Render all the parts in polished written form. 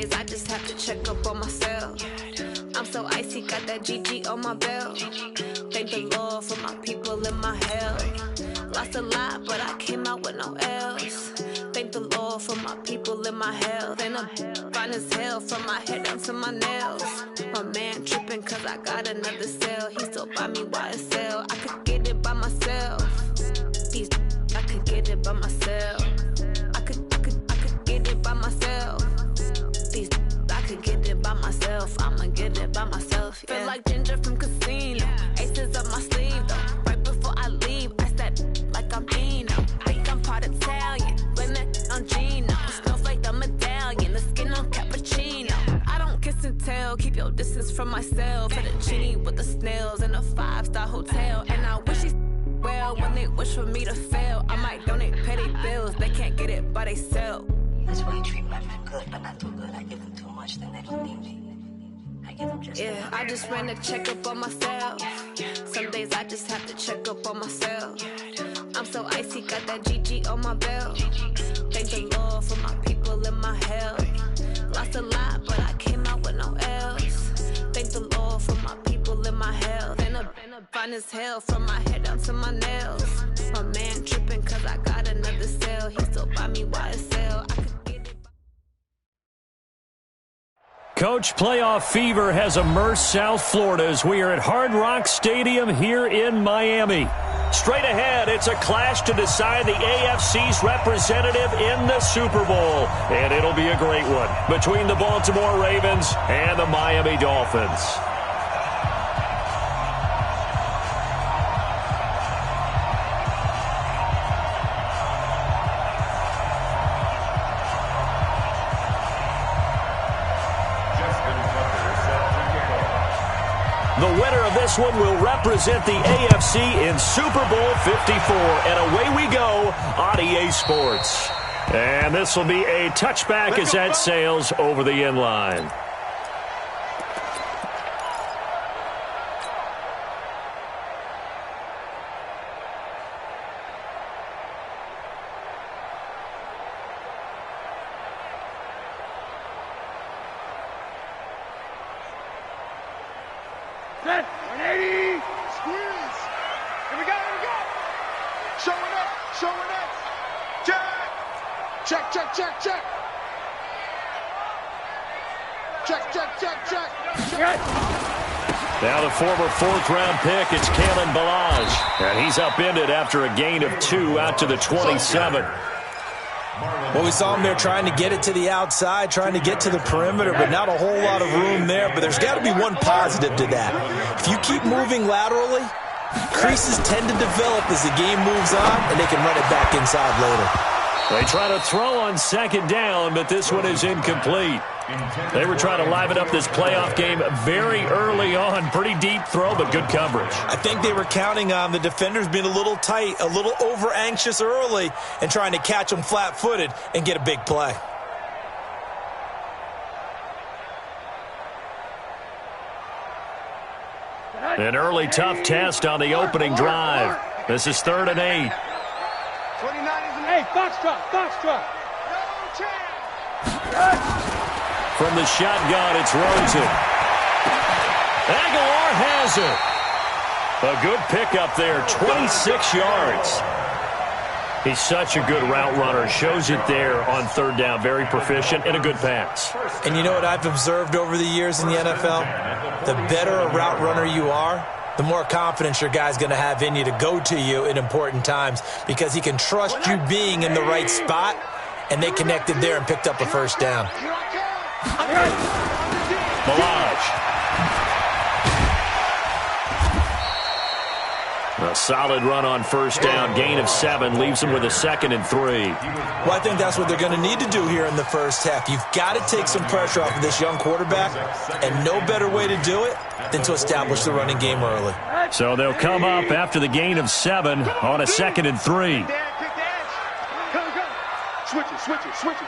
I just have to check up on myself. I'm so icy, got that GG on my belt. Thank the Lord for my people in my health. Lost a lot, but I came out with no L's. Thank the Lord for my people in my health. And I'm fine as hell from my head down to my nails. My man tripping cause I got another cell. He still buy me YSL. I could get it by myself. I could get it by myself. I could get it by myself. I could get it by myself. I'ma get it by myself. Yeah. Feel like Ginger from Casino. Aces up my sleeve though. Right before I leave, I step like I'm Dino. Think I'm part Italian. Blame that on Gino. Snowflake the medallion. The skin on cappuccino. I don't kiss and tell. Keep your distance from myself. Fettuccine with the snails in a 5-star hotel. And I wish he's well when they wish for me to fail. I might donate petty bills. They can't get it by themselves. That's why you treat my men good, but not too good. I give them too much, then they don't need me. I give them just yeah, I just ran to check up on myself. Some days I just have to check up on myself. I'm so icy, got that GG on my belt. Thank the Lord for my people in my health. Lost a lot, but I came out with no L's. Thank the Lord for my people in my health. And I'm fine as hell from my head down to my nails. My man tripping cause I got another cell. He still buy me YSL. I could get it. Coach, playoff fever has immersed South Florida as we are at Hard Rock Stadium here in Miami. Straight ahead, it's a clash to decide the AFC's representative in the Super Bowl. And it'll be a great one between the Baltimore Ravens and the Miami Dolphins. The winner of this one will represent the AFC in Super Bowl 54. And away we go on EA Sports. And this will be a touchback as that sails over the end line. Set, 180, squeeze. Here we go, here we go. Showing up. Check. Check. Now the former fourth-round pick, it's Kalen Ballage. And he's upended after a gain of 2 out to the 27. Well, we saw him there trying to get it to the outside, trying to get to the perimeter, but not a whole lot of room there. But there's got to be one positive to that. If you keep moving laterally, creases tend to develop as the game moves on, and they can run it back inside later. They try to throw on second down, but this one is incomplete. They were trying to liven up this playoff game very early on. Pretty deep throw, but good coverage. I think they were counting on the defenders being a little tight, a little over-anxious early, and trying to catch them flat-footed and get a big play. An early tough test on the opening drive. This is 3rd and 8. 29 is an 8. Foxtrot. No chance. From the shotgun, it's Rosen. Aguilar has it. A good pickup there, 26 yards. He's such a good route runner. Shows it there on 3rd down. Very proficient and a good pass. And you know what I've observed over the years in the NFL? The better a route runner you are, the more confidence your guy's going to have in you to go to you in important times because he can trust you being in the right spot, and they connected there and picked up a 1st down. Ballage. A solid run on 1st down. Gain of 7 leaves them with a 2nd and 3. Well, I think that's what they're going to need to do here in the first half. You've got to take some pressure off of this young quarterback, and no better way to do it than to establish the running game early. So they'll come up after the gain of 7 on a 2nd and 3. Come. Switch it.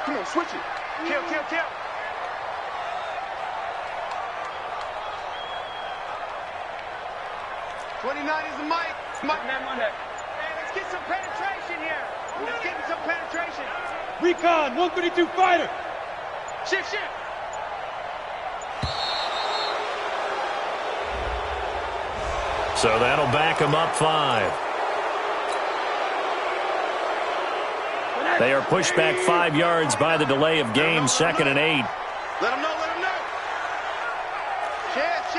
Come on, switch it. Kill. 29 is the mic. Man, let's get some penetration here. Let's get some penetration. Recon, 132 fighter. Shift. So that'll back them up 5. They are pushed back 5 yards by the delay of game, 2nd and 8. Let them know, let them know. Chance.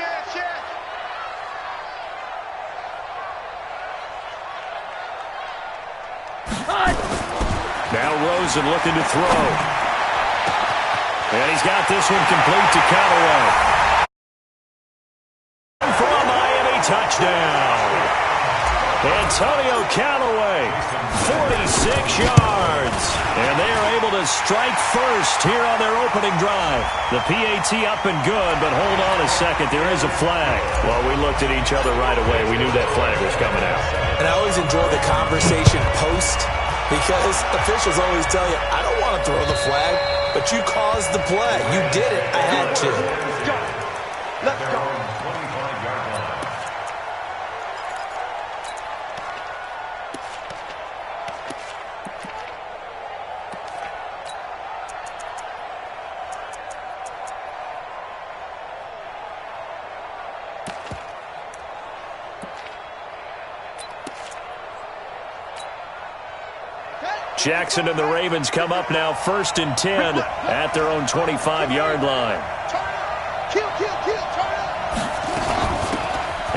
Now Rosen looking to throw. And he's got this one complete to Callaway. For a Miami touchdown. Antonio Callaway, 46 yards. And they are able to strike first here on their opening drive. The PAT up and good, but hold on a second. There is a flag. Well, we looked at each other right away. We knew that flag was coming out. And I always enjoy the conversation post, because officials always tell you, I don't want to throw the flag, but you caused the play. You did it. I had to. Let's go. Jackson and the Ravens come up now 1st and 10 at their own 25-yard line. Kill.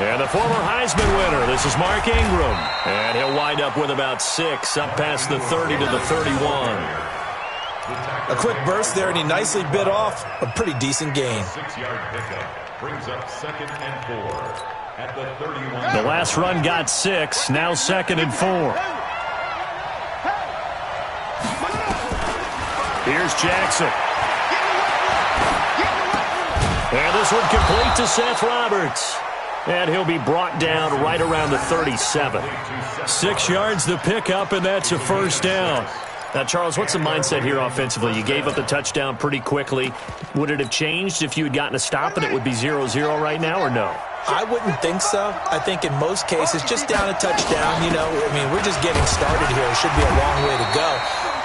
And the former Heisman winner, this is Mark Ingram. And he'll wind up with about 6, up past the 30 to the 31. A quick burst there, and he nicely bit off a pretty decent gain. 6-yard pickup brings up 2nd and 4 at the 31. The last run got 6, now 2nd and 4. Here's Jackson. And this one complete to Seth Roberts. And he'll be brought down right around the 37. 6 yards the pickup, and that's a first down. Now, Charles, what's the mindset here offensively? You gave up the touchdown pretty quickly. Would it have changed if you had gotten a stop and it would be 0-0 right now, or no? I wouldn't think so. I think in most cases, just down a touchdown, we're just getting started here. It should be a long way to go.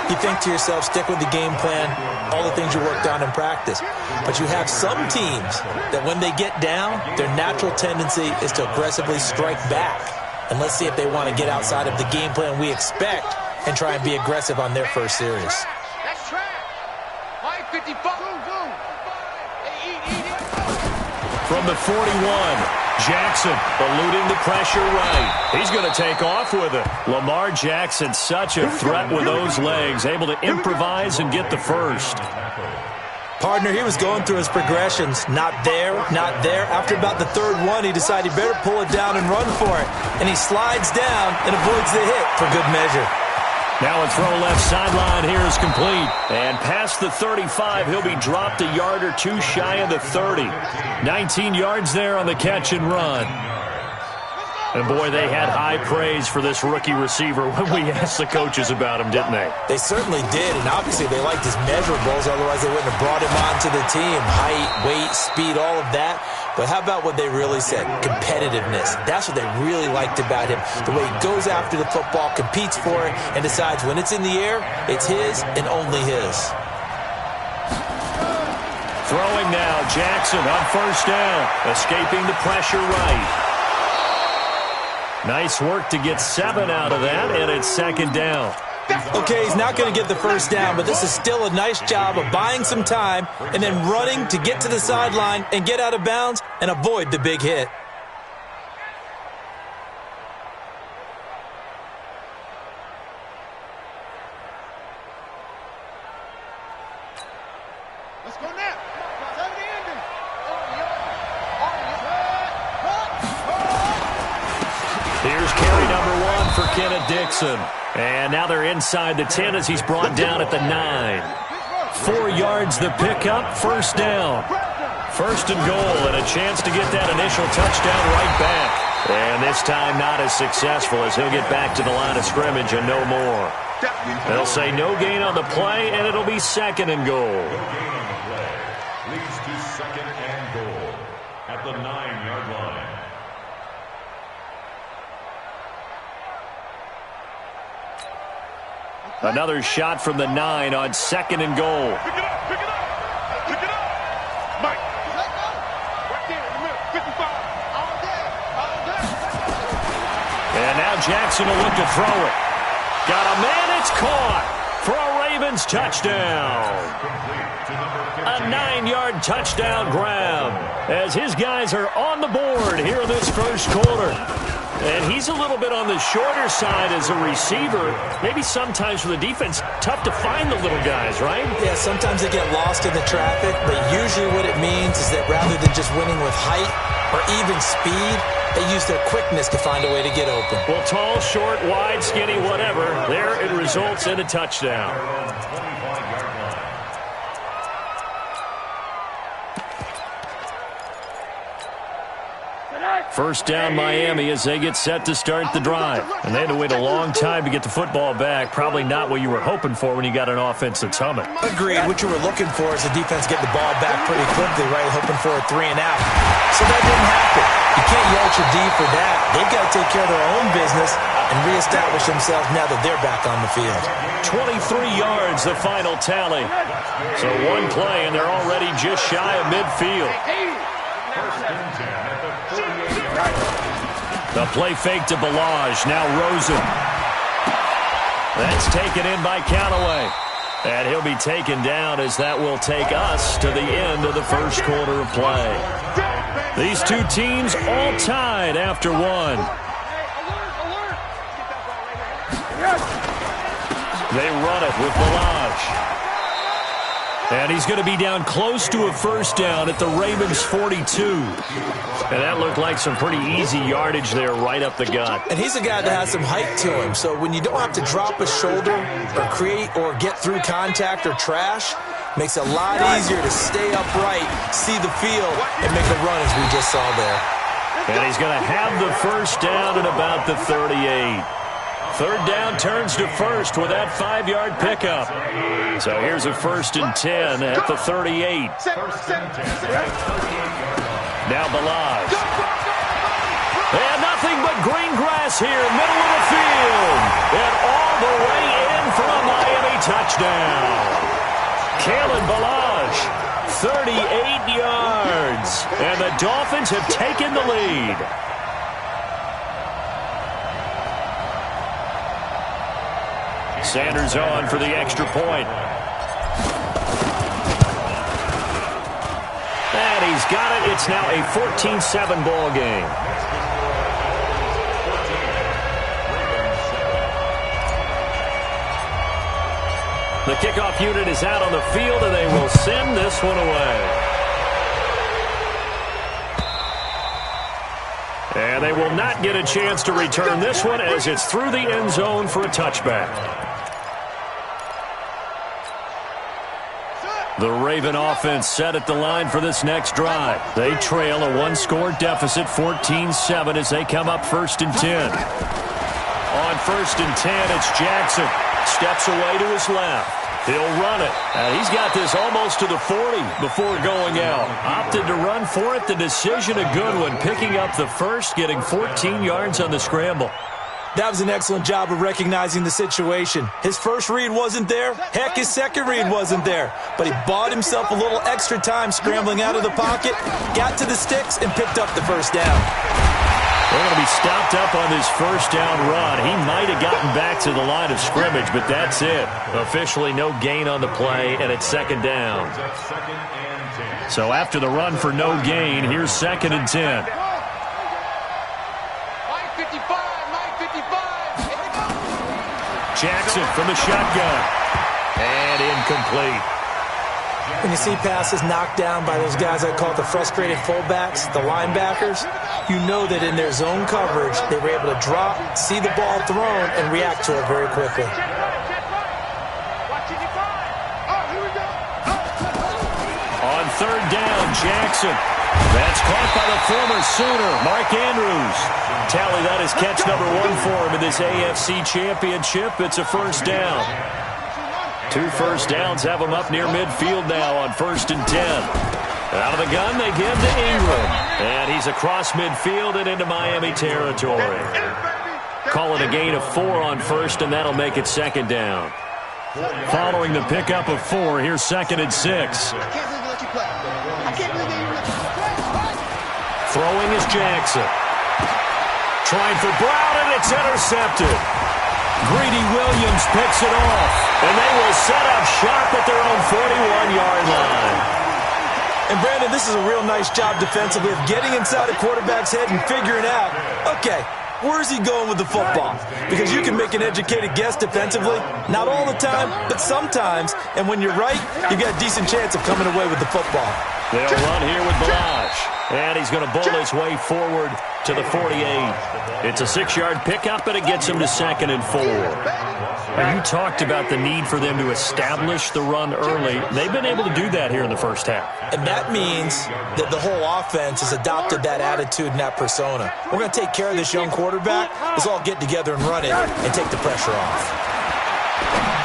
You think to yourself, stick with the game plan, all the things you worked on in practice. But you have some teams that when they get down, their natural tendency is to aggressively strike back. And let's see if they want to get outside of the game plan we expect and try and be aggressive on their first series. That's track. 550. From the 41, Jackson eluding the pressure right. He's going to take off with it. Lamar Jackson, such a threat with those legs, able to improvise and get the first. Partner, he was going through his progressions. Not there. After about the third one, he decided he better pull it down and run for it. And he slides down and avoids the hit for good measure. Now a throw left sideline here is complete. And past the 35, he'll be dropped a yard or 2 shy of the 30. 19 yards there on the catch and run. And, boy, they had high praise for this rookie receiver when we asked the coaches about him, didn't they? They certainly did, and obviously they liked his measurables. Otherwise, they wouldn't have brought him onto the team. Height, weight, speed, all of that. But how about what they really said? Competitiveness. That's what they really liked about him. The way he goes after the football, competes for it, and decides when it's in the air, it's his and only his. Throwing now, Jackson on first down, escaping the pressure right. Nice work to get 7 out of that, and it's second down. Okay, he's not going to get the first down, but this is still a nice job of buying some time and then running to get to the sideline and get out of bounds and avoid the big hit. Let's go now. Here's carry number 1 for Kenneth Dixon. And now they're inside the 10 as he's brought down at the 9. 4 yards the pickup, first down. First and goal, and a chance to get that initial touchdown right back. And this time not as successful as he'll get back to the line of scrimmage and no more. They'll say no gain on the play, and it'll be second and goal. No gain on the play. Leads to 2nd and goal at the 9-yard line. Another shot from the 9 on second and goal. Pick it up. Mike. Right there in the middle. 55. All day. Jackson will look to throw it. Got a man, it's caught for a Ravens touchdown. A 9-yard touchdown grab as his guys are on the board here in this first quarter. And he's a little bit on the shorter side as a receiver. Maybe sometimes for the defense, tough to find the little guys, right? Yeah, sometimes they get lost in the traffic, but usually what it means is that rather than just winning with height or even speed, they use their quickness to find a way to get open. Well, tall, short, wide, skinny, whatever, there it results in a touchdown. First down Miami as they get set to start the drive. And they had to wait a long time to get the football back. Probably not what you were hoping for when you got an offense that's humming. Agreed. What you were looking for is the defense getting the ball back pretty quickly, right? Hoping for a 3-and-out. So that didn't happen. You can't yell at your D for that. They've got to take care of their own business and reestablish themselves now that they're back on the field. 23 yards, the final tally. So one play, and they're already just shy of midfield. The play fake to Balaj. Now Rosen. That's taken in by Callaway. And he'll be taken down as that will take us to the end of the first quarter of play. These two teams all tied after one. They run it with Balaj. And he's going to be down close to a first down at the Ravens' 42. And that looked like some pretty easy yardage there right up the gut. And he's a guy that has some height to him. So when you don't have to drop a shoulder or create or get through contact or trash, makes it a lot easier to stay upright, see the field, and make a run as we just saw there. And he's going to have the first down at about the 38. Third down turns to first with that 5-yard pickup. So here's a 1st and 10 at the 38. Now Balaj. And nothing but green grass here, middle of the field. And all the way in for a Miami touchdown. Kalen Balaj, 38 yards. And the Dolphins have taken the lead. Sanders on for the extra point. And he's got it. It's now a 14-7 ball game. The kickoff unit is out on the field, and they will send this one away. And they will not get a chance to return this one as it's through the end zone for a touchback. The Raven offense set at the line for this next drive. They trail a one-score deficit, 14-7, as they come up 1st and 10. On 1st and 10, it's Jackson. Steps away to his left. He'll run it. And he's got this almost to the 40 before going out. Opted to run for it. The decision a good one. Picking up the first, getting 14 yards on the scramble. That was an excellent job of recognizing the situation. His first read wasn't there. Heck, his second read wasn't there. But he bought himself a little extra time scrambling out of the pocket, got to the sticks, and picked up the first down. They're going to be stopped up on this first down run. He might have gotten back to the line of scrimmage, but that's it. Officially no gain on the play, and it's 2nd down. So after the run for no gain, here's 2nd and 10. Jackson from the shotgun. And incomplete. When you see passes knocked down by those guys I call the frustrated fullbacks, the linebackers, you know that in their zone coverage, they were able to drop, see the ball thrown, and react to it very quickly. On 3rd down, Jackson. That's caught by the former Sooner, Mark Andrews. Tally, that is catch number 1 for him in this AFC Championship. It's a 1st down. 2 first downs have him up near midfield now on 1st and 10. Out of the gun, they give to Ingram. And he's across midfield and into Miami territory. Call it a gain of 4 on 1st, and that'll make it 2nd down. Following the pickup of 4, here's 2nd and 6. Throwing is Jackson. line for Brown, and it's intercepted. Greedy Williams picks it off, and they will set up shop at their own 41-yard line. And, Brandon, this is a real nice job defensively of getting inside a quarterback's head and figuring out, okay, where's he going with the football? Because you can make an educated guess defensively, not all the time, but sometimes. And when you're right, you got a decent chance of coming away with the football. They'll run here with Balazs. And he's going to bull his way forward to the 48. It's a 6-yard pickup, and it gets him to 2nd and 4. Now, you talked about the need for them to establish the run early. They've been able to do that here in the first half. And that means that the whole offense has adopted that attitude and that persona. We're going to take care of this young quarterback. Let's all get together and run it and take the pressure off.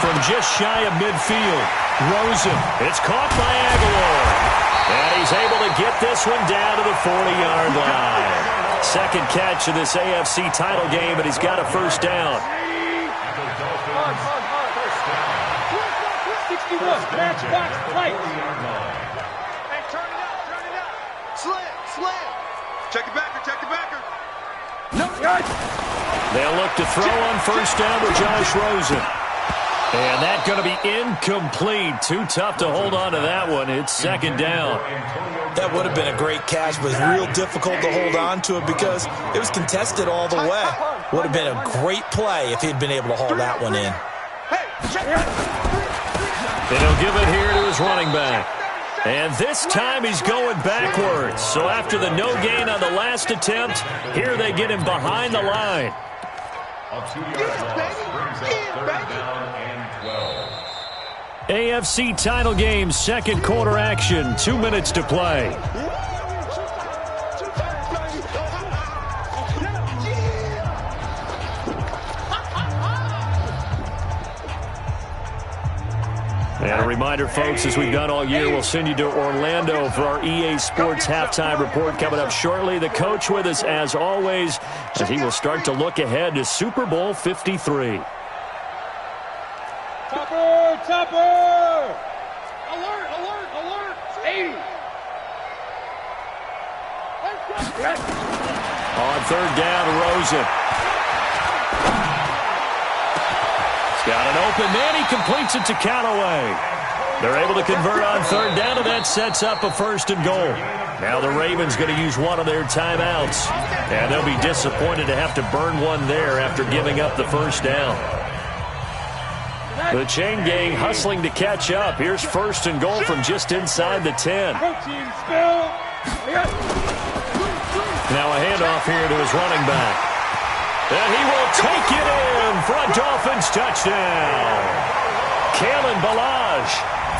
From just shy of midfield, Rosen. It's caught by Aguilar. And he's able to get this one down to the 40-yard line. Second catch of this AFC title game, and he's got a first down. 61, match box, light. Hey, turn it out. Slam. Check the backer. No, guys. They'll look to throw on first down to Josh Rosen. And that's going to be incomplete. Too tough to hold on to that one. It's second down. That would have been a great catch, but it's real difficult to hold on to it because it was contested all the way. Would have been a great play if he'd been able to haul that one in. And he'll give it here to his running back. And this time he's going backwards. So after the no gain on the last attempt, here they get him behind the line. A 2-yard loss brings up 3rd down and 12. AFC title game, second quarter action, 2 minutes to play. And a reminder, folks, as we've done all year, we'll send you to Orlando for our EA Sports halftime report coming up shortly. The coach with us, as always, as he will start to look ahead to Super Bowl 53. Topper! Alert! 80! On third down, Rosen. He's got an open man. He completes it to Callaway. They're able to convert on third down, and that sets up a 1st and goal. Now the Ravens going to use one of their timeouts, and they'll be disappointed to have to burn one there after giving up the first down. The chain gang hustling to catch up. Here's 1st and goal from just inside the 10. Now a handoff here to his running back. And he will take it in for a Dolphins touchdown. Kalen Balazs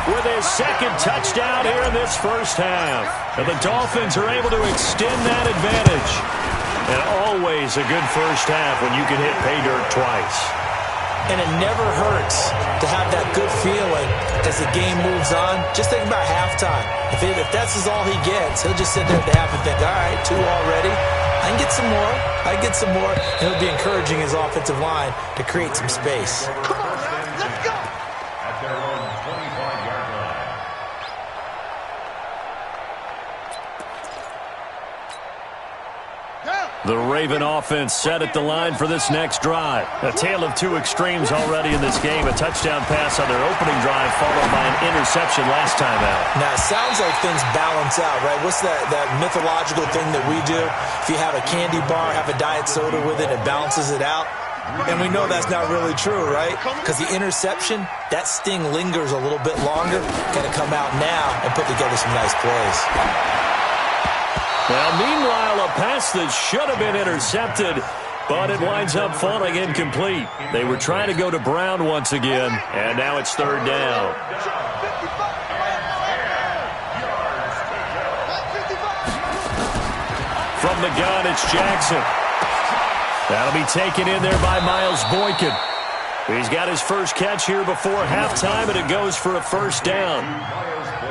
with his 2nd touchdown here in this first half. And the Dolphins are able to extend that advantage. And always a good first half when you can hit pay dirt twice. And it never hurts to have that good feeling as the game moves on. Just think about halftime. If that's all he gets, he'll just sit there at the half and think, all right, 2 already. I can get some more. And it'll be encouraging his offensive line to create some space. Come on, let's go! At their own 25-yard line. The Raven offense set at the line for this next drive. A tale of 2 extremes already in this game. A touchdown pass on their opening drive followed by an interception last time out. Now, it sounds like things balance out, right? What's that mythological thing that we do? If you have a candy bar, have a diet soda with it, it balances it out. And we know that's not really true, right? Because the interception, that sting lingers a little bit longer. Got to come out now and put together some nice plays. Well, meanwhile, a pass that should have been intercepted, but it winds up falling incomplete. They were trying to go to Brown once again, and now it's 3rd down. From the gun, it's Jackson. That'll be taken in there by Miles Boykin. He's got his first catch here before halftime, and it goes for a first down.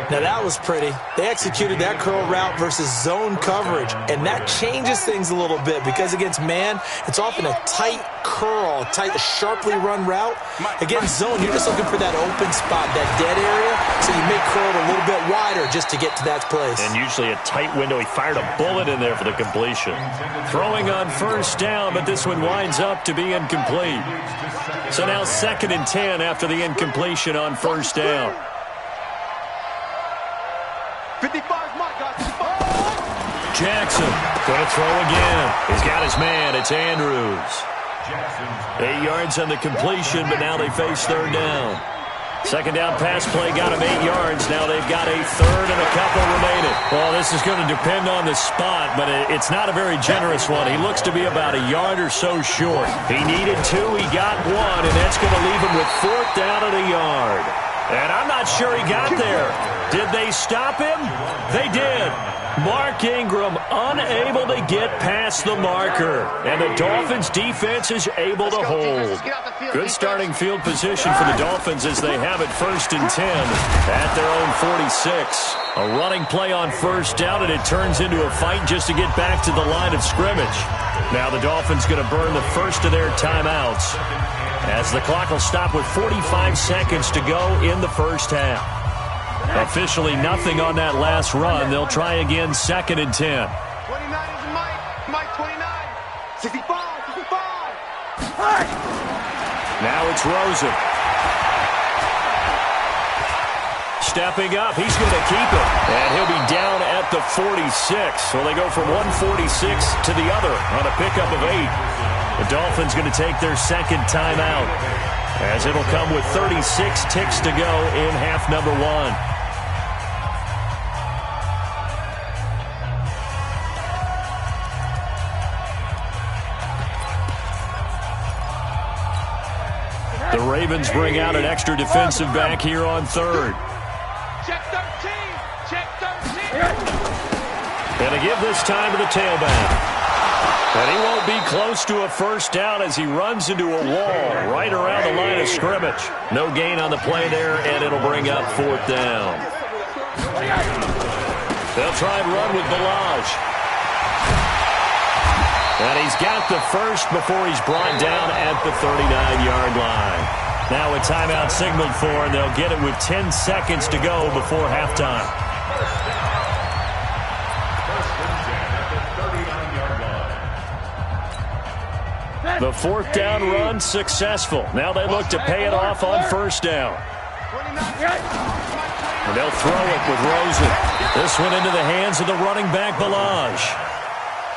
Now that was pretty. They executed that curl route versus zone coverage, and that changes things a little bit because against man, it's often a tight curl, tight, sharply run route. Against zone, you're just looking for that open spot, that dead area, so you may curl it a little bit wider just to get to that place. And usually a tight window. He fired a bullet in there for the completion. Throwing on first down, but this one winds up to be incomplete. So now 2nd and 10 after the incompletion on first down. 55 my guy. 55. Jackson going to throw again. He's got his man. It's Andrews. 8 yards on the completion, but now they face 3rd down. 2nd down pass play got him 8 yards. Now they've got a 3rd and a couple remaining. Well, this is going to depend on the spot, but it's not a very generous one. He looks to be about a yard or so short. He needed 2. He got 1, and that's going to leave him with 4th down at a yard. And I'm not sure he got there. Did they stop him? They did. Mark Ingram unable to get past the marker. And the Dolphins defense is able to hold. Good starting field position for the Dolphins as they have it 1st and 10 at their own 46. A running play on first down, and it turns into a fight just to get back to the line of scrimmage. Now the Dolphins going to burn the first of their timeouts, as the clock will stop with 45 seconds to go in the first half. Officially nothing on that last run. They'll try again 2nd and 10. 29 is Mike 29. 65, 65. Now it's Rosen. Stepping up, he's going to keep it. And he'll be down at the 46. So they go from 146 to the other on a pickup of 8. The Dolphins going to take their 2nd timeout, as it'll come with 36 ticks to go in half number 1. The Ravens bring out an extra defensive back here on 3rd. Check 13. Check 13. And a give this time to the tailback. And he won't be close to a first down as he runs into a wall right around the line of scrimmage. No gain on the play there, and it'll bring up 4th down. They'll try and run with Balaj. And he's got the first before he's brought down at the 39-yard line. Now a timeout signaled for, and they'll get it with 10 seconds to go before halftime. The 4th down run successful. Now they look to pay it off on first down. And they'll throw it with Rosen. This one into the hands of the running back, Balaj.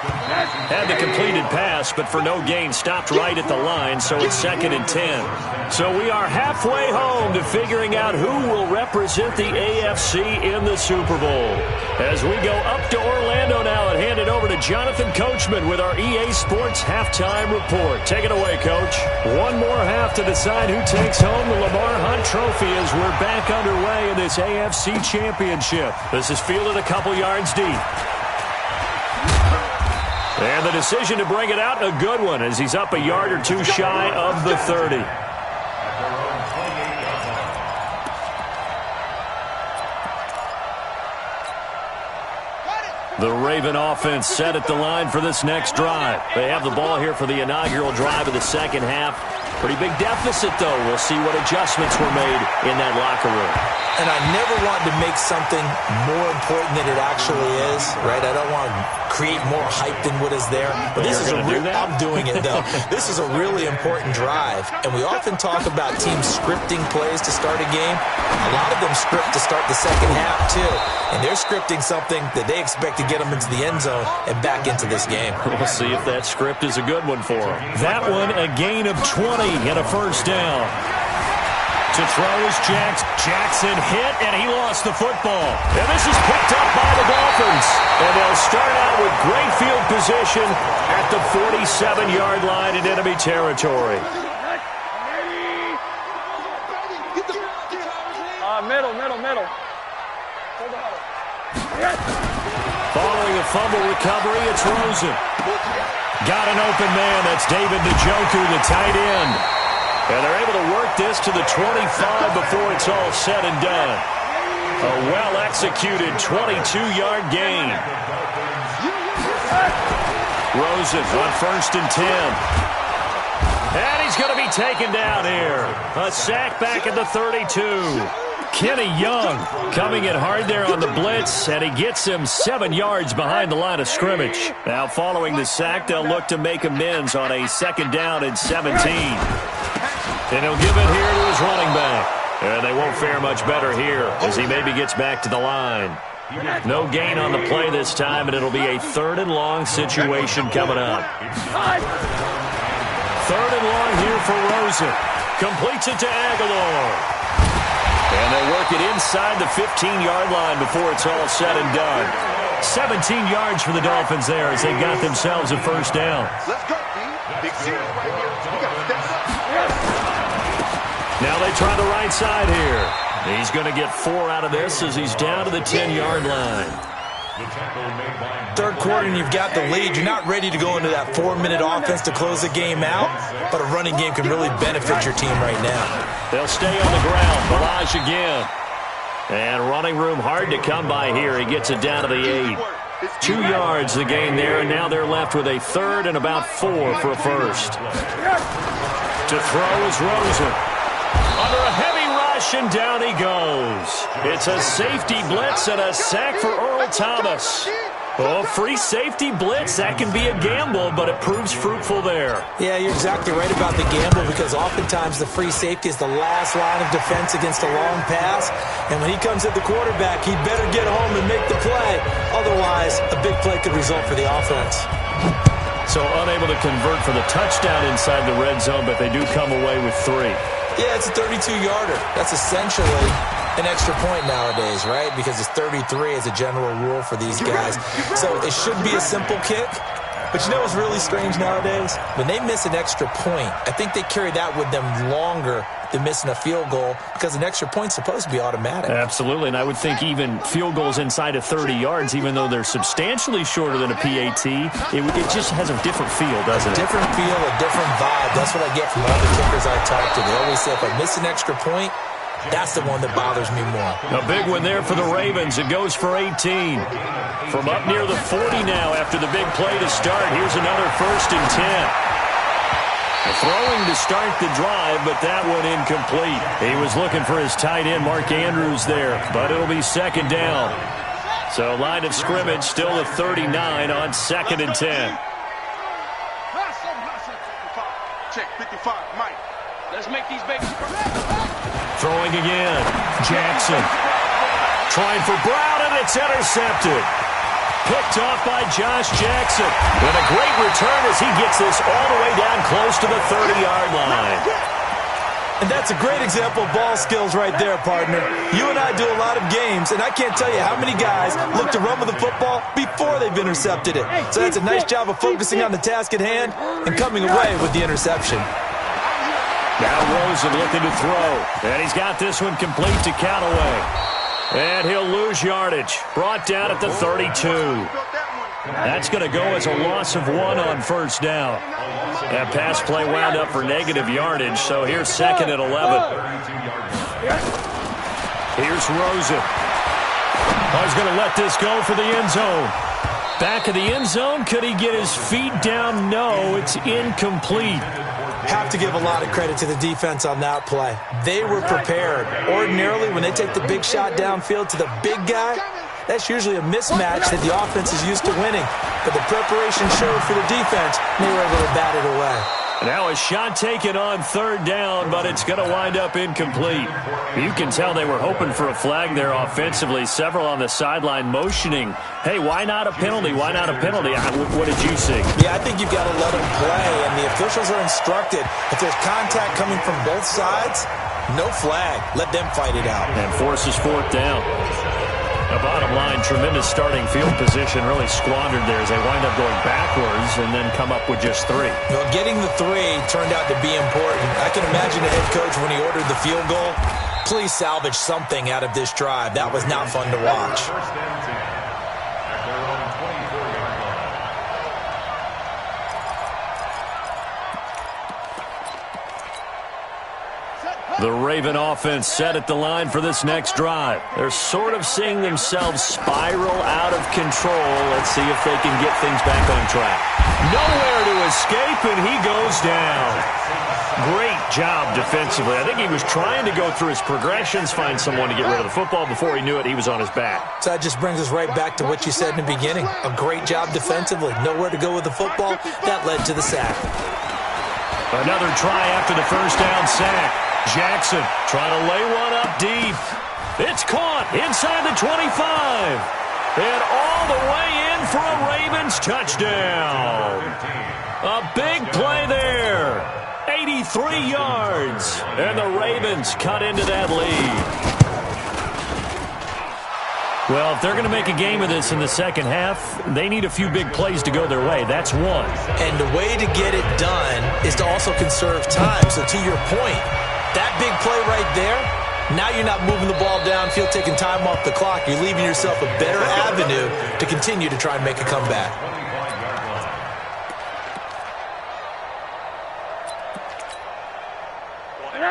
Had the completed pass, but for no gain, stopped right at the line, so it's 2nd and 10. So we are halfway home to figuring out who will represent the AFC in the Super Bowl. As we go up to Orlando now and hand it over to Jonathan Coachman with our EA Sports Halftime Report. Take it away, Coach. One more half to decide who takes home the Lamar Hunt Trophy as we're back underway in this AFC Championship. This is fielded a couple yards deep. And the decision to bring it out, a good one, as he's up a yard or 2 shy of the 30. The Raven offense set at the line for this next drive. They have the ball here for the inaugural drive of the second half. Pretty big deficit, though. We'll see what adjustments were made in that locker room. And I never want to make something more important than it actually is, right? I don't want to create more hype than what is there. But this is I'm doing it, though. This is a really important drive. And we often talk about teams scripting plays to start a game. A lot of them script to start the second half, too. And they're scripting something that they expect to get them into the end zone and back into this game. We'll see if that script is a good one for them. That one, a gain of 20 and a first down. To throw is Jackson hit, and he lost the football. And this is picked up by the Dolphins. And they'll start out with great field position at the 47-yard line in enemy territory. Middle. Following a fumble recovery, it's Rosen. Got an open man. That's David Njoku, the tight end. And they're able to work this to the 25 before it's all said and done. A well-executed 22-yard gain. Rosen on 1st and 10. And he's going to be taken down here. A sack back at the 32. Kenny Young coming in hard there on the blitz, and he gets him 7 yards behind the line of scrimmage. Now following the sack, they'll look to make amends on a 2nd down and 17. And he'll give it here to his running back. And they won't fare much better here as he maybe gets back to the line. No gain on the play this time, and it'll be a 3rd and long situation coming up. 3rd and long here for Rosen. Completes it to Aguilar. And they'll work it inside the 15-yard line before it's all said and done. 17 yards for the Dolphins there as they got themselves a 1st down. Let's go, B. Big series right here. We got to step up. Now they try the right side here. He's going to get 4 out of this as he's down to the 10-yard line. 3rd quarter and you've got the lead. You're not ready to go into that 4-minute offense to close the game out, but a running game can really benefit your team right now. They'll stay on the ground. Balaj again. And running room hard to come by here. He gets it down to the 8. 2 yards the gain there, and now they're left with a 3rd and about 4 for a 1st. To throw is Rosen. Under a heavy rush, and down he goes. It's a safety blitz and a sack for Earl Thomas. Oh, free safety blitz, that can be a gamble, but it proves fruitful there. Yeah, you're exactly right about the gamble because oftentimes the free safety is the last line of defense against a long pass. And when he comes at the quarterback, he better get home and make the play. Otherwise, a big play could result for the offense. So unable to convert for the touchdown inside the red zone, but they do come away with 3. Yeah, it's a 32-yarder. That's essentially an extra point nowadays, right? Because it's 33 as a general rule for these guys. So it should be a simple kick. But you know what's really strange nowadays? When they miss an extra point, I think they carry that with them longer than missing a field goal because an extra point's supposed to be automatic. Absolutely, and I would think even field goals inside of 30 yards, even though they're substantially shorter than a PAT, it just has a different feel, doesn't it? A different feel, a different vibe. That's what I get from all the kickers I talk to. They always say if I miss an extra point, that's the one that bothers me more. A big one there for the Ravens. It goes for 18. From up near the 40 now after the big play to start. Here's another 1st and 10. Throwing to start the drive, but that one incomplete. He was looking for his tight end, Mark Andrews, there, but it'll be 2nd down. So line of scrimmage still at 39 on 2nd and 10. Check 55, Mike. Let's make these babies. Throwing again. Jackson. Trying for Brown, and it's intercepted. Picked off by Josh Jackson. With a great return as he gets this all the way down close to the 30-yard line. And that's a great example of ball skills right there, partner. You and I do a lot of games, and I can't tell you how many guys look to run with the football before they've intercepted it. So that's a nice job of focusing on the task at hand and coming away with the interception. Now Rosen looking to throw. And he's got this one complete to Callaway. And he'll lose yardage. Brought down at the 32. That's going to go as a loss of 1 on 1st down. That pass play wound up for negative yardage, so here's 2nd and 11. Here's Rosen. Oh, he's going to let this go for the end zone. Back of the end zone. Could he get his feet down? No, it's incomplete. Have to give a lot of credit to the defense on that play. They were prepared. Ordinarily, when they take the big shot downfield to the big guy, that's usually a mismatch that the offense is used to winning. But the preparation showed for the defense, and they were able to bat it away. Now a shot taken on 3rd down, but it's going to wind up incomplete. You can tell they were hoping for a flag there offensively. Several on the sideline motioning, hey, why not a penalty? Why not a penalty? What did you see? Yeah, I think you've got to let them play, and the officials are instructed. If there's contact coming from both sides, no flag. Let them fight it out. And forces 4th down. The bottom line, tremendous starting field position, really squandered there as they wind up going backwards and then come up with just 3. Well, getting the 3 turned out to be important. I can imagine the head coach when he ordered the field goal, please salvage something out of this drive. That was not fun to watch. The Raven offense set at the line for this next drive. They're sort of seeing themselves spiral out of control. Let's see if they can get things back on track. Nowhere to escape, and he goes down. Great job defensively. I think he was trying to go through his progressions, find someone to get rid of the football. Before he knew it, he was on his back. So that just brings us right back to what you said in the beginning. A great job defensively. Nowhere to go with the football. That led to the sack. Another try after the first down sack. Jackson trying to lay one up deep. It's caught inside the 25. And all the way in for a Ravens touchdown. A big play there. 83 yards. And the Ravens cut into that lead. Well, if they're going to make a game of this in the second half, they need a few big plays to go their way. That's one. And the way to get it done is to also conserve time. So to your point, that big play right there, now you're not moving the ball downfield, taking time off the clock. You're leaving yourself a better avenue to continue to try and make a comeback.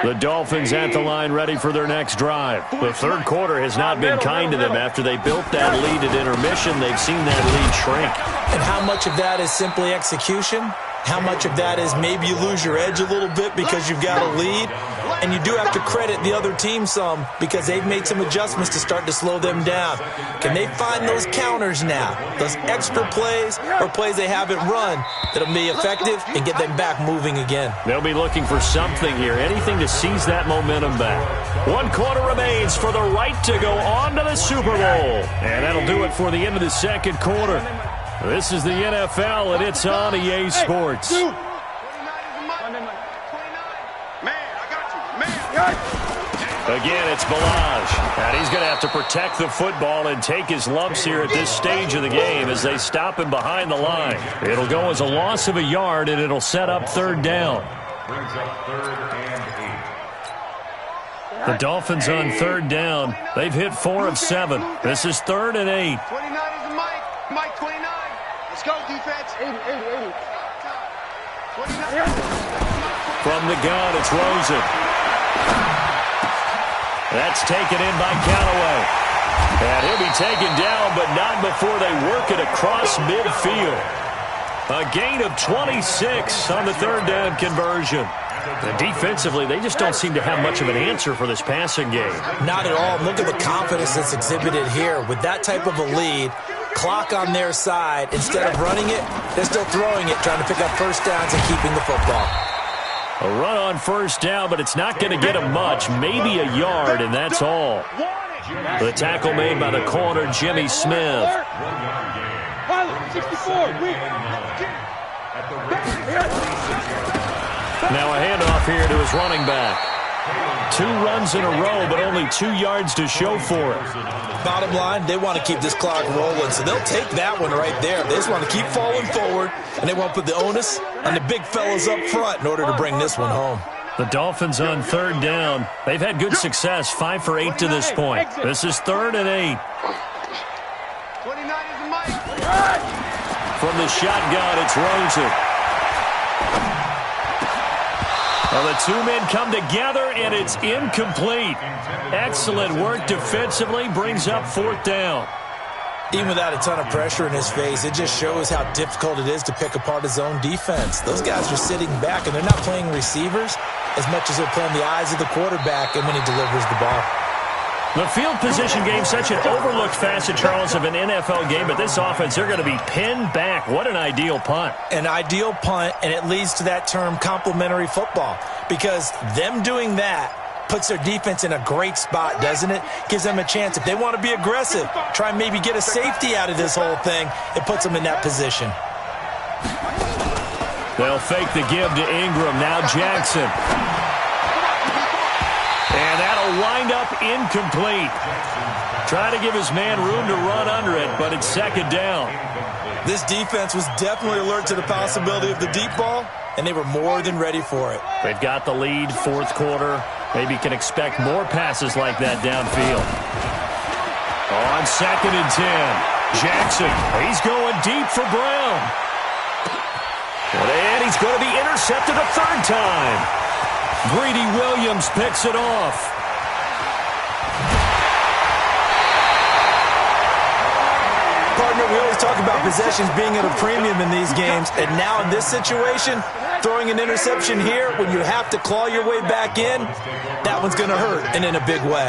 The Dolphins at the line ready for their next drive. The third quarter has not been kind to them. After they built that lead at intermission, they've seen that lead shrink. And how much of that is simply execution? How much of that is maybe you lose your edge a little bit because you've got a lead? And you do have to credit the other team some because they've made some adjustments to start to slow them down. Can they find those counters now, those extra plays or plays they haven't run that'll be effective and get them back moving again? They'll be looking for something here, anything to seize that momentum back. 1 quarter remains for the right to go on to the Super Bowl. And that'll do it for the end of the second quarter. This is the NFL, and it's on EA Sports. Again, it's Balaj, and he's going to have to protect the football and take his lumps here at this stage of the game as they stop him behind the line. It'll go as a loss of a yard, and it'll set up third down. Brings up 3rd and 8. The Dolphins on third down. They've hit 4 of 7. This is 3rd and 8. 29 is the Mike. Mike 29. Let's go, defense. 80. 29. From the gun, it's Rosen. That's taken in by Callaway. And he'll be taken down, but not before they work it across midfield. A gain of 26 on the third down conversion. And defensively, they just don't seem to have much of an answer for this passing game. Not at all. Look at the confidence that's exhibited here. With that type of a lead, clock on their side, instead of running it, they're still throwing it, trying to pick up first downs and keeping the football. A run on first down, but it's not going to get him much. Maybe a yard, and that's all. The tackle made by the corner, Jimmy Smith. 64. Now a handoff here to his running back. 2 runs in a row, but only 2 yards to show for it. Bottom line, they want to keep this clock rolling, so they'll take that one right there. They just want to keep falling forward, and they want to put the onus on the big fellas up front in order to bring this one home. The Dolphins on third down. They've had good success, 5 for 8 to this point. This is 3rd and 8. 29 is the Mike. From the shotgun, it's Rosen. Well, the 2 men come together, and it's incomplete. Excellent work defensively, brings up 4th down. Even without a ton of pressure in his face, it just shows how difficult it is to pick apart his own defense. Those guys are sitting back, and they're not playing receivers as much as they're playing the eyes of the quarterback and when he delivers the ball. The field position game, such an overlooked facet, Charles, of an NFL game, but this offense, they're going to be pinned back. What an ideal punt. An ideal punt, and it leads to that term complementary football, because them doing that puts their defense in a great spot, doesn't it? Gives them a chance. If they want to be aggressive, try and maybe get a safety out of this whole thing, it puts them in that position. They'll fake the give to Ingram. Now Jackson. And that'll wind up incomplete. Trying to give his man room to run under it, but it's 2nd down. This defense was definitely alert to the possibility of the deep ball, and they were more than ready for it. They've got the lead, 4th quarter. Maybe can expect more passes like that downfield. On 2nd and 10, Jackson. He's going deep for Brown. And he's going to be intercepted a 3rd time. Greedy Williams picks it off. Partner, we always talk about possessions being at a premium in these games, and now in this situation, throwing an interception here when you have to claw your way back in, that one's going to hurt, and in a big way.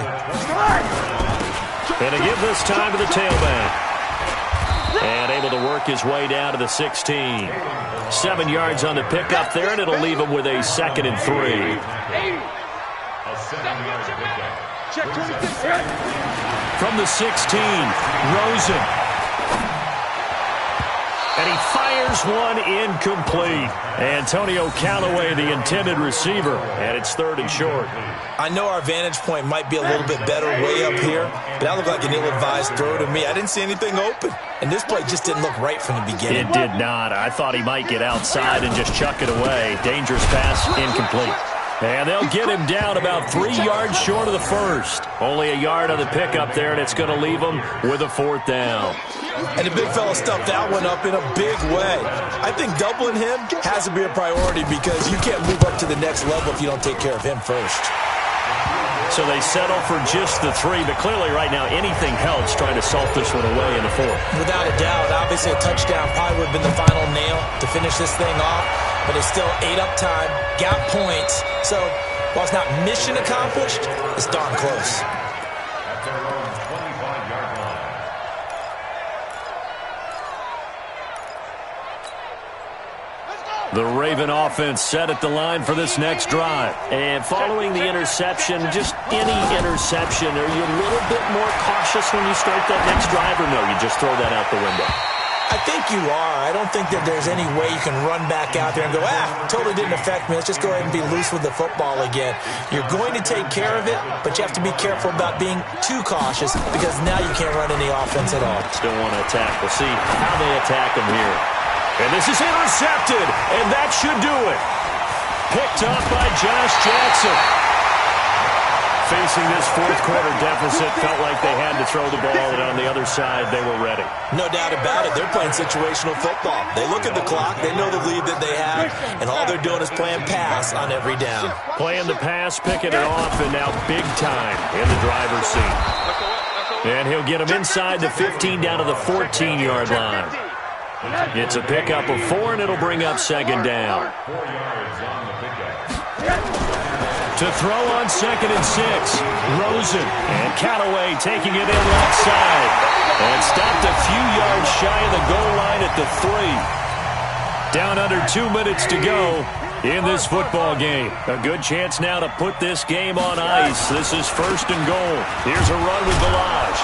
And to give this time to the tailback. And able to work his way down to the 16. 7 yards on the pickup there, and it'll leave him with a 2nd and 3. From the 16, Rosen. And he fires one incomplete. Antonio Callaway, the intended receiver, and it's 3rd and short. I know our vantage point might be a little bit better way up here, but that looked like an ill-advised throw to me. I didn't see anything open, and this play just didn't look right from the beginning. It did not. I thought he might get outside and just chuck it away. Dangerous pass, incomplete. And they'll get him down about 3 yards short of the first. Only a yard on the pickup there, and it's going to leave him with a 4th down. And the big fella stuffed that one up in a big way. I think doubling him has to be a priority because you can't move up to the next level if you don't take care of him first. So they settle for just the 3, but clearly right now anything helps trying to salt this one away in the 4th. Without a doubt, obviously a touchdown probably would have been the final nail to finish this thing off, but it's still ate up time, got points. So while it's not mission accomplished, it's darn close. The Raven offense set at the line for this next drive. And following the interception, just any interception, are you a little bit more cautious when you start that next drive, or no, you just throw that out the window? I think you are. I don't think that there's any way you can run back out there and go, totally didn't affect me. Let's just go ahead and be loose with the football again. You're going to take care of it, but you have to be careful about being too cautious because now you can't run any offense at all. Still want to attack. We'll see how they attack him here. And this is intercepted, and that should do it. Picked up by Josh Jackson. Facing this 4th quarter deficit, felt like they had to throw the ball, and on the other side, they were ready. No doubt about it. They're playing situational football. They look at the clock, they know the lead that they have, and all they're doing is playing pass on every down. Playing the pass, picking it off, and now big time in the driver's seat. And he'll get him inside the 15 down to the 14-yard line. It's a pickup of 4, and it'll bring up 2nd down. To throw on 2nd and 6, Rosen. And Callaway taking it in left side. And stopped a few yards shy of the goal line at the 3. Down under 2 minutes to go in this football game. A good chance now to put this game on ice. This is 1st and goal. Here's a run with Balaj.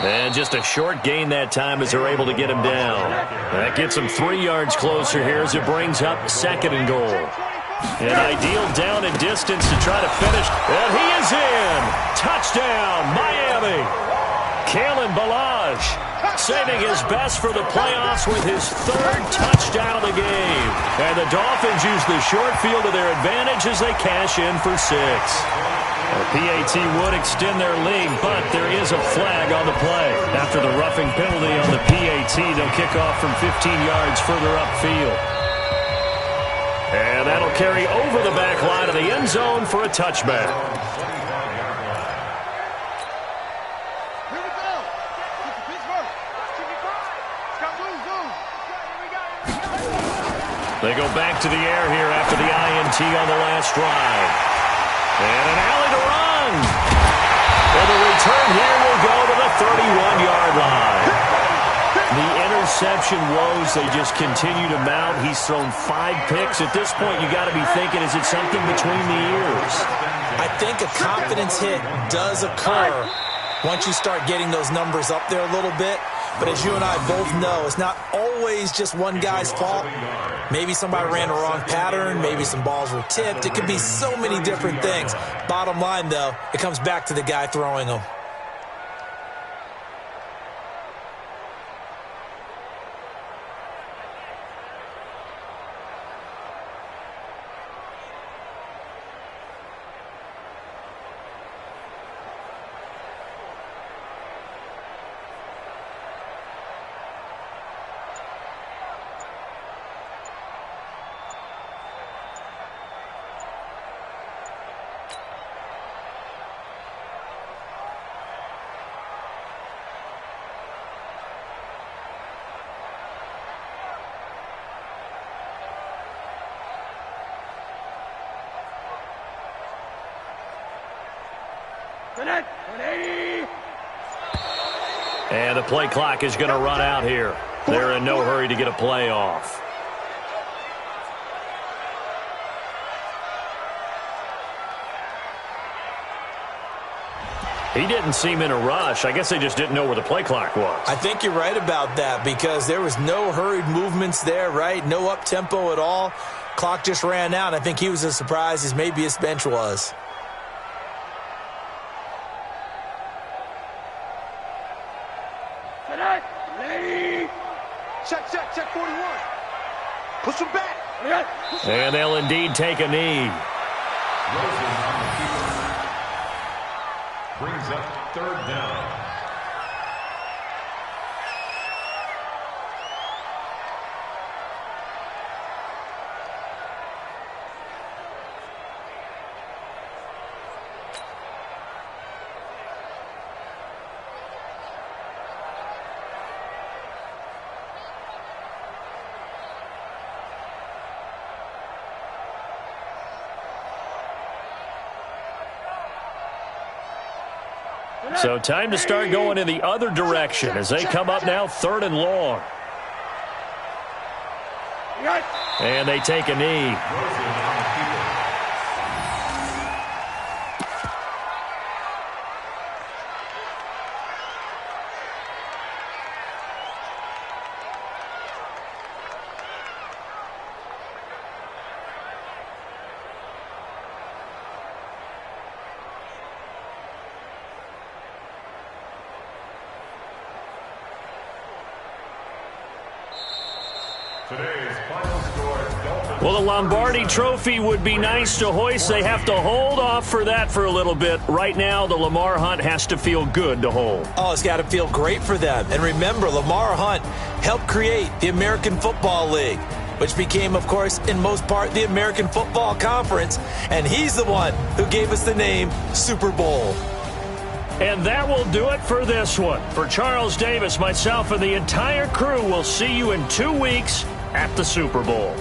And just a short gain that time as they're able to get him down. That gets him 3 yards closer here as it brings up 2nd and goal. An ideal down and distance to try to finish. And he is in. Touchdown, Miami. Kalen Balaj saving his best for the playoffs with his 3rd touchdown of the game. And the Dolphins use the short field to their advantage as they cash in for 6. The PAT would extend their lead, but there is a flag on the play. After the roughing penalty on the PAT, they'll kick off from 15 yards further upfield. And that'll carry over the back line of the end zone for a touchback. They go back to the air here after the INT on the last drive. And an alley to run. And the return here will go to the 31-yard line. The interception woes, they just continue to mount. He's thrown 5 picks. At this point, you got to be thinking, is it something between the ears? I think a confidence hit does occur once you start getting those numbers up there a little bit. But as you and I both know, it's not always just one guy's fault. Maybe somebody ran a wrong pattern. Maybe some balls were tipped. It could be so many different things. Bottom line, though, it comes back to the guy throwing them. And the play clock is going to run out here. They're in no hurry to get a play off. He didn't seem in a rush. I guess they just didn't know where the play clock was. I think you're right about that because there was no hurried movements there, right? No up-tempo at all. Clock just ran out. I think he was as surprised as maybe his bench was. Check 41. Push him back. And they'll indeed take a knee. Brings up third down. So time to start going in the other direction as they come up now 3rd and long. And they take a knee. Well, the Lombardi Trophy would be nice to hoist. They have to hold off for that for a little bit. Right now, the Lamar Hunt has to feel good to hold. Oh, it's got to feel great for them. And remember, Lamar Hunt helped create the American Football League, which became, of course, in most part, the American Football Conference. And he's the one who gave us the name Super Bowl. And that will do it for this one. For Charles Davis, myself, and the entire crew, we'll see you in 2 weeks at the Super Bowl.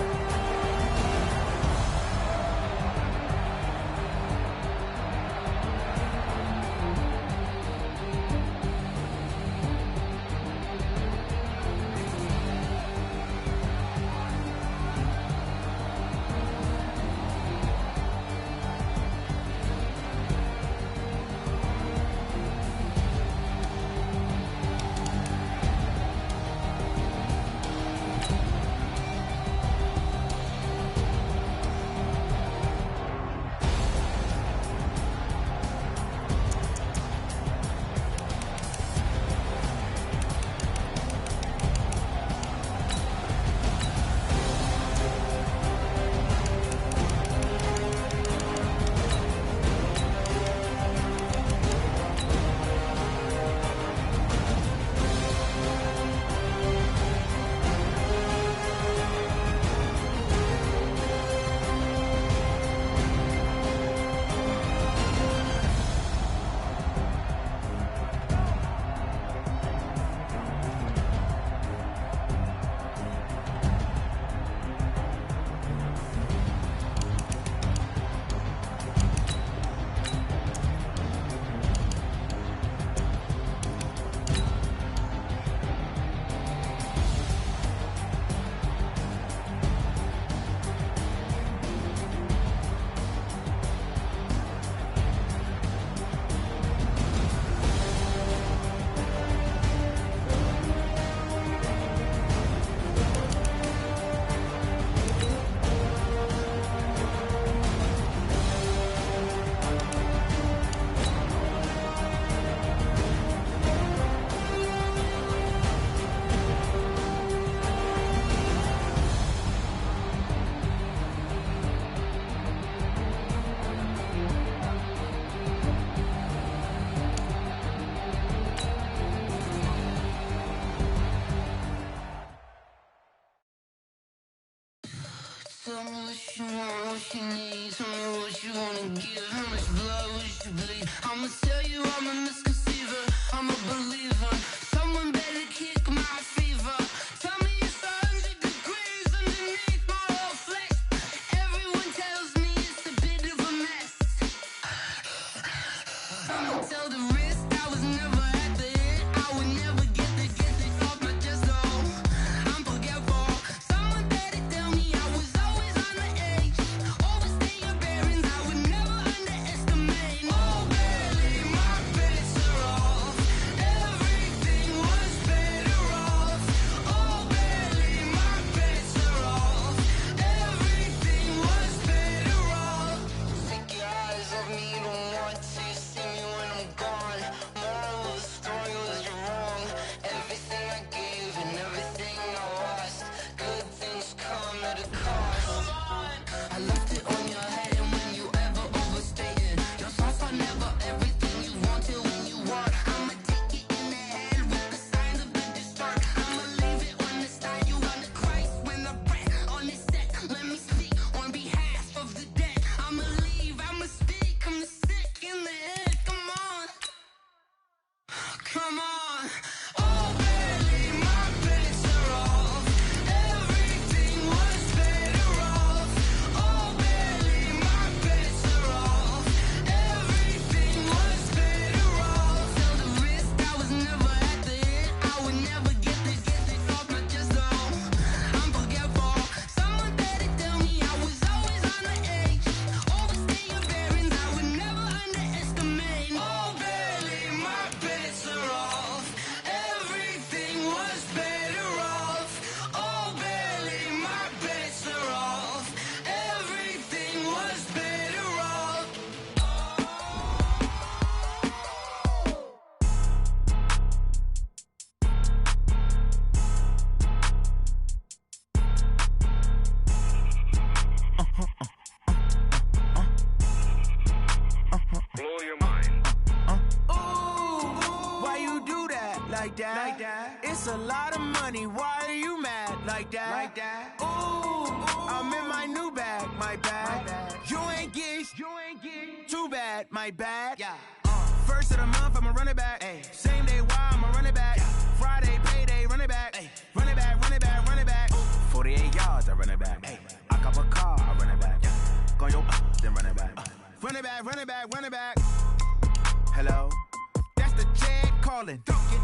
Tell me what you want, what you need. Tell me what you wanna give. How much blood would you bleed? I'ma tell you I'm a misconceiver. I'm a believer. Someone better kick my fever. Tell me it's 100 degrees underneath my whole flesh. Everyone tells me it's a bit of a mess. I'ma tell like that. It's a lot of money, why are you mad like that? Ooh, I'm in my new bag, my bag. You ain't get too bad, my bad. First of the month, I'ma run it back. Same day, why I'ma run it back. Friday, payday, run it back. Run it back, run it back, run it back. 48 yards, I run it back. I cop a car, I run it back. Go yo, then run it back. Run it back, run it back, run it back. Hello, that's the jag calling.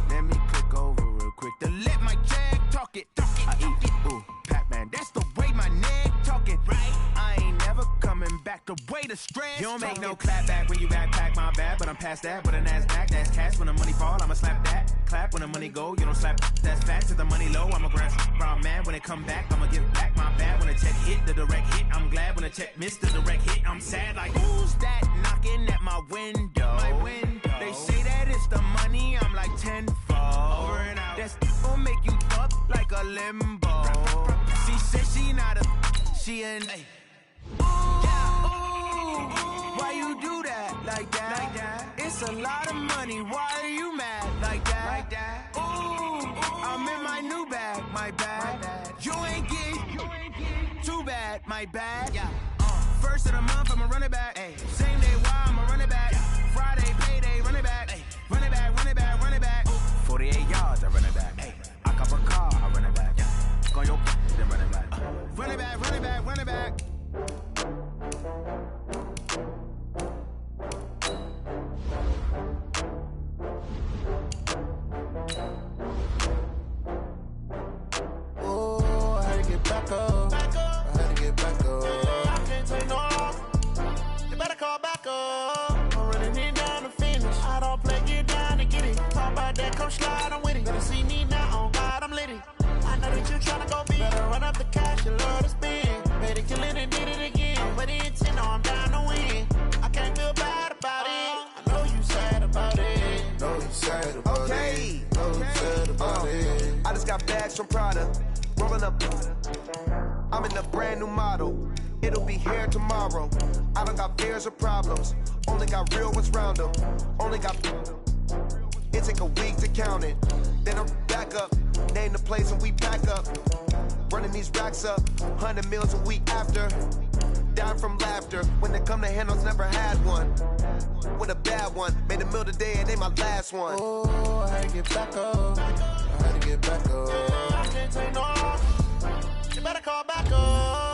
Let me click over real quick to let my jag talk it. I eat it, ooh, Pac-Man. That's the way my neck talking. Right, I ain't never coming back. The way the stress. You don't make no clap back when you backpack, my bad. But I'm past that. But a NASDAQ, that's cash. When the money fall, I'ma slap that. Clap when the money go, you don't slap. That's fast. To the money low, I'ma grab. Brown man, when it come back, I'ma give back my bad. When the check hit, the direct hit. I'm glad when the check missed the direct hit. I'm sad like who's that knocking at my window? They say that it's the money. I'm like tenfold. Over and out. That's gon' make you up like a limbo. She said she not a. She an. Why you do that like that? It's a lot of money. Why are you mad like that? Ooh, I'm in my new bag, my bag. You ain't get too bad, my bag. First of the month, I'ma run it back. Same day, why I'ma run it back. Friday, payday, run it back. Run it back, run it back, run it back. 48 yards, I run it back. I cop a car, I run it back. Go yo, then run it back. Run it back, run it back, run it back. Oh, I had to get back up. I had to get back up. I can't take no loss. You better call back up. I'm running it down to finish. I don't play, get down to get it. Talk about that, come slide, I'm with it. Better see me now, on God, I'm litty. I know that you tryna go big. Better run up the cash, you love to spend. Better kill it and did it again. I'm with the intent, no, I'm down to win. I can't feel bad about it. I know you sad about it. Know you sad about it. Know you sad about it. I just got bags from Prada. Rolling up. I'm in a brand new model. It'll be here tomorrow. I don't got fears or problems. Only got real ones round them. Only got. It take a week to count it. Then I'm back up. Name the place and we pack up. Running these racks up. 100 meals a week after. Down from laughter. When they come to handles, never had one. With a bad one. Made a meal today and they my last one. Oh, I had to get back up. I had to get back up. I can't take no loss. You better call back up.